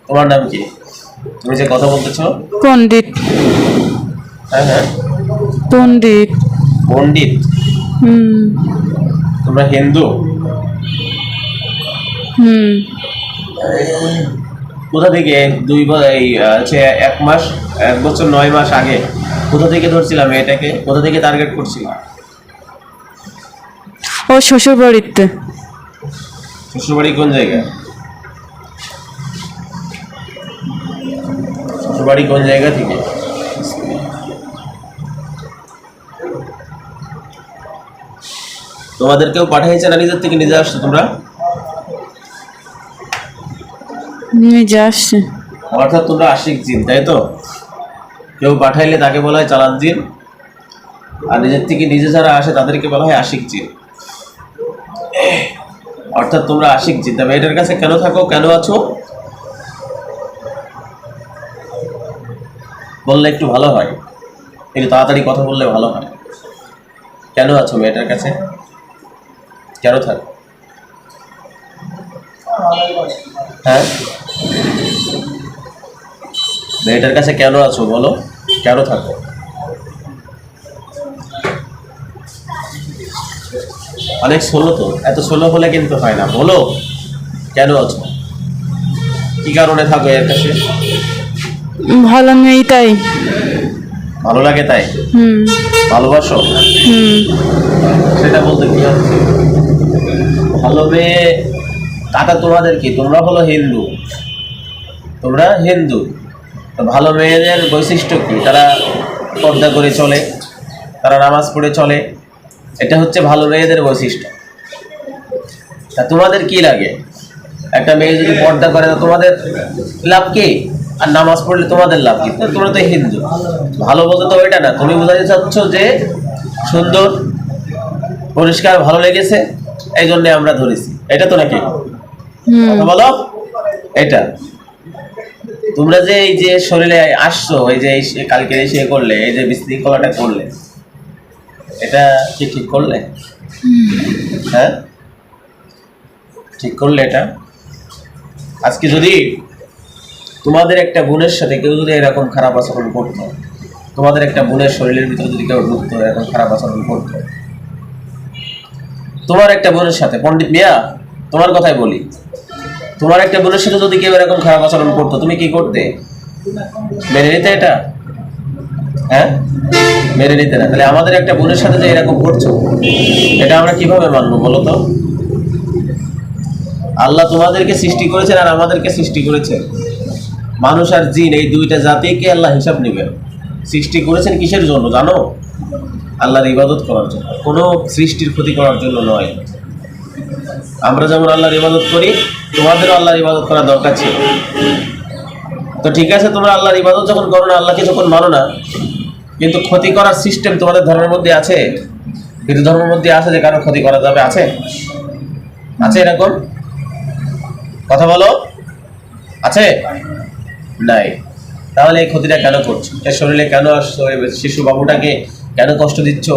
তোমার নাম কি? তুমি যে কথা বলতেছো? পণ্ডিত। হ্যাঁ হ্যাঁ, পণ্ডিত। পণ্ডিত। হুম তোমরা হিন্দু? হুম। কোথা থেকে এই হচ্ছে 1 মাস 1 বছর 9 মাস আগে কোথা থেকে ধরছিলাম এটাকে? কোথা থেকে টার্গেট করছিলাম? ও শ্বশুর বাড়িতে। শ্বশুরবাড়ি কোন জায়গায়? শ্বশুরবাড়ি কোন জায়গা থেকে? তোমাদের কেউ পাঠিয়েছে না নিজের থেকে নিজে আসছো তোমরা? নিজে আসছে। অর্থাৎ তোমরা আশিক জিন, তাই তো? কেউ পাঠাইলে তাকে বলা হয় চালান জিন, আর নিজের থেকে নিজে যারা আসে তাদেরকে বলা হয় আশিক জিন। অর্থাৎ তোমরা আশিক জিন। তবে এটার কাছে কেন থাকো, কেন আছো বললে একটু ভালো হয়, একটু তাড়াতাড়ি কথা বললে ভালো হয়। কেন আছো মেয়েটার কাছে, কেন থাকো? হ্যাঁ, মেয়েটার কাছে কেন আছো বলো, কেন থাকো? অনেক ষোলো তো, এত ষোলো হলে কিন্তু হয় না, বলো কেন আছো, কি কারণে থাকো এর কাছে? ভালো মেয়ে তাই। ভালো লাগে তাই? হুম ভালোবাসো? হুম। সেটা বলতে কি হচ্ছে? ভালো মেয়ে কাটা তোমাদের কি, তোমরা হলো হিন্দু, তোমরা হিন্দু। তো ভালো মেয়েদের বৈশিষ্ট্য কি? তারা পর্দা করে চলে, তারা নামাজ পড়ে চলে, এটা হচ্ছে ভালো মেয়েদের বৈশিষ্ট্য। তা তোমাদের কি লাগে? একটা মেয়ে যদি পর্দা করে তো তোমাদের লাভ কি, আর নামাজ পড়লে তোমাদের লাভ কি? তোমরা তো হিন্দু। ভালো বলতে তো এটা না, তুমি বোঝাতে চাচ্ছ যে সুন্দর পরিষ্কার ভালো লেগেছে এই জন্য আমরা ধরেছি, এটা তো নাকি? কথা বলো এটা। তোমরা যে এই যে শরীরে আসছো, এই যে কালকে এসে করলে, এই যে বিশৃঙ্খলাটা করলে, এটা কি ঠিক করলে? হ্যাঁ, ঠিক করলে এটা? আজকে যদি তোমাদের একটা বোনের সাথে কেউ যদি এরকম খারাপ আচরণ করতো, তোমাদের একটা বোনের শরীরের ভিতরে যদি কেউ ঢুকতো এরকম খারাপ আচরণ করতো, তোমার একটা বোনের সাথে, পণ্ডিত মিয়া তোমার কথাই বলি, তোমার একটা বোনের সাথে যদি কেউ এরকম খারাপ আচরণ করতো তুমি কি করতে? মেনে নিতে এটা? হ্যাঁ, মেনে নিতে না। তাহলে আমাদের একটা বোনের সাথে যে এরকম করছো, এটা আমরা কিভাবে মানবো বলো তো? আল্লাহ তোমাদেরকে সৃষ্টি করেছেন আর আমাদেরকে সৃষ্টি করেছেন, মানুষ আর জিন এই দুইটা জাতিকে আল্লাহ হিসাব নেবেন। সৃষ্টি করেছেন কিসের জন্য জানো? আল্লাহর ইবাদত করার জন্য, কোনো সৃষ্টির ক্ষতি করার জন্য নয়। আমরা যেমন আল্লাহর ইবাদত করি, তোমাদেরও আল্লাহর ইবাদত করা দরকার ছিল। তো ঠিক আছে, তোমরা আল্লাহর ইবাদত যখন করো না, আল্লাহকে যখন মানো না, কিন্তু ক্ষতি করার সিস্টেম তোমাদের ধর্মের মধ্যে আছে? হিন্দু ধর্মের মধ্যে আছে যে কারো ক্ষতি করা যাবে? আছে? আছে এরকম? কথা বলো, আছে? নাই। তাহলে এই ক্ষতিটা কেন করছো? এর শরীরে কেন আসছো? শিশু বাবুটাকে কেন কষ্ট দিচ্ছ?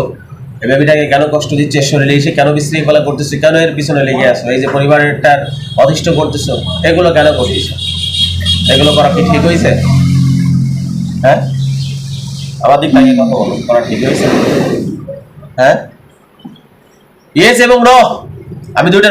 এই বেবিটাকে কেন কষ্ট দিচ্ছ? এর শরীরে এসে কেন বিশৃঙ্খলা করতেছো? কেন এর পিছনে লেগে আসো? এই যে পরিবারটার অতিষ্ঠ করতেছো, এগুলো কেন করতেছো? এগুলো করা কি ঠিক হয়েছে? হ্যাঁ, আমার দিক থেকে কথা বলো, করা ঠিক হয়েছে? হ্যাঁ, ইয়েস এবং নো, আমি দুইটার